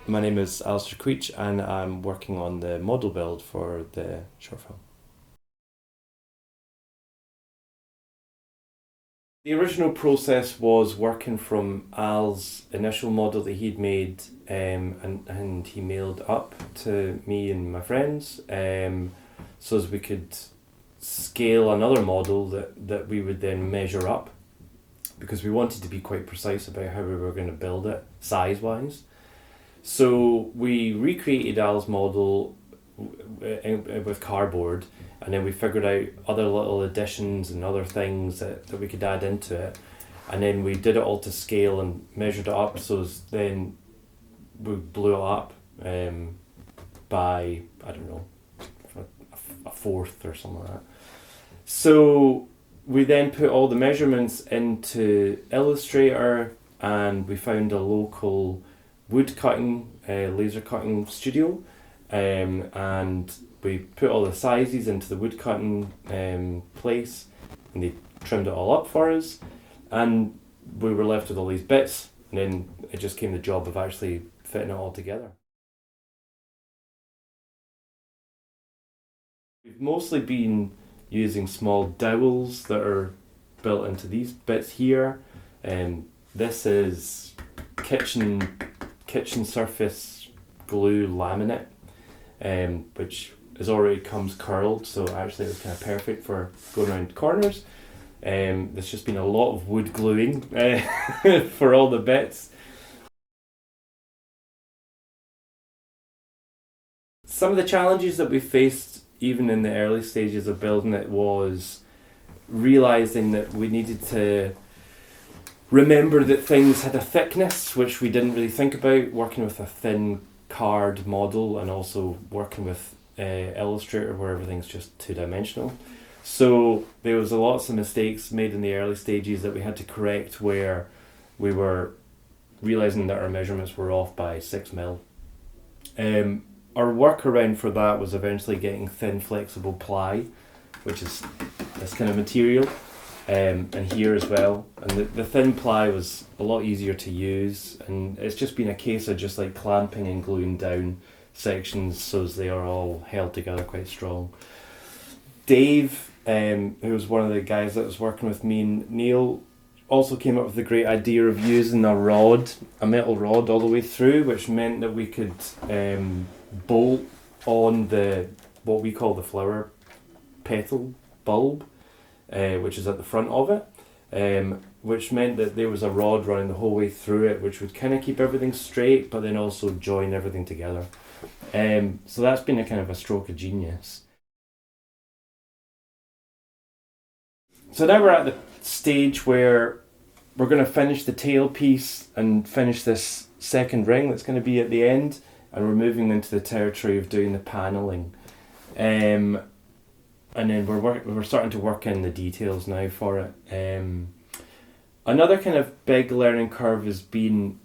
My name is Alistair Quietsch and I'm working on the model build for the short film. The original process was working from Al's initial model that he'd made, and he mailed up to me and my friends, so as we could scale another model that we would then measure up, because we wanted to be quite precise about how we were going to build it size wise. So we recreated Al's model with cardboard, and then we figured out other little additions and other things that we could add into it, and then we did it all to scale and measured it up, so then we blew it up by, I don't know, a fourth or something like that. So we then put all the measurements into Illustrator, and we found a local wood cutting, laser cutting studio, and we put all the sizes into the wood cutting place, and they trimmed it all up for us, and we were left with all these bits, and then it just came the job of actually fitting it all together. We've mostly been using small dowels that are built into these bits here, and this is kitchen surface glue laminate, which already comes curled, so actually it's kind of perfect for going around corners. There's just been a lot of wood gluing for all the bits. Some of the challenges that we faced even in the early stages of building it was realising that we needed to remember that things had a thickness, which we didn't really think about, working with a thin card model and also working with Illustrator where everything's just two-dimensional. So there was lots of mistakes made in the early stages that we had to correct, where we were realising that our measurements were off by 6mm. Our workaround for that was eventually getting thin flexible ply, which is this kind of material, and here as well. And the thin ply was a lot easier to use, and it's just been a case of just like clamping and gluing down sections so as they are all held together quite strong. Dave, who was one of the guys that was working with me and Neil, also came up with the great idea of using a metal rod all the way through, which meant that we could bolt on what we call the flower petal bulb, which is at the front of it, which meant that there was a rod running the whole way through it, which would kind of keep everything straight, but then also join everything together. So that's been a kind of a stroke of genius. So now we're at the stage where we're going to finish the tail piece and finish this second ring that's going to be at the end, and we're moving into the territory of doing the panelling. And then we're starting to work in the details now for it. Another kind of big learning curve has been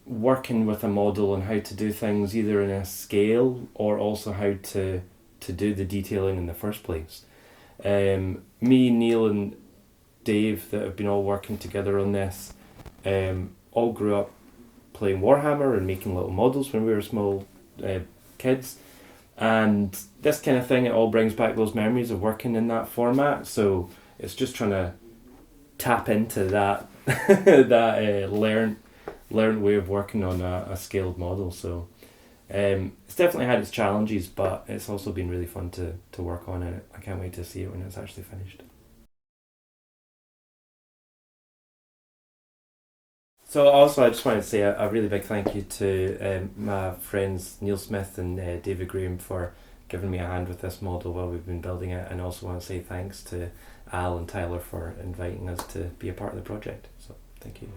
working with a model on how to do things either in a scale or also how to do the detailing in the first place. Me, Neil and Dave, that have been all working together on this, all grew up playing Warhammer and making little models when we were small kids. And this kind of thing, it all brings back those memories of working in that format. So it's just trying to tap into that learned way of working on a scaled model. So it's definitely had its challenges, but it's also been really fun to work on it. I can't wait to see it when it's actually finished. So also I just wanted to say a really big thank you to my friends Neil Smith and David Graham for giving me a hand with this model while we've been building it, and also want to say thanks to Al and Tyler for inviting us to be a part of the project. So thank you.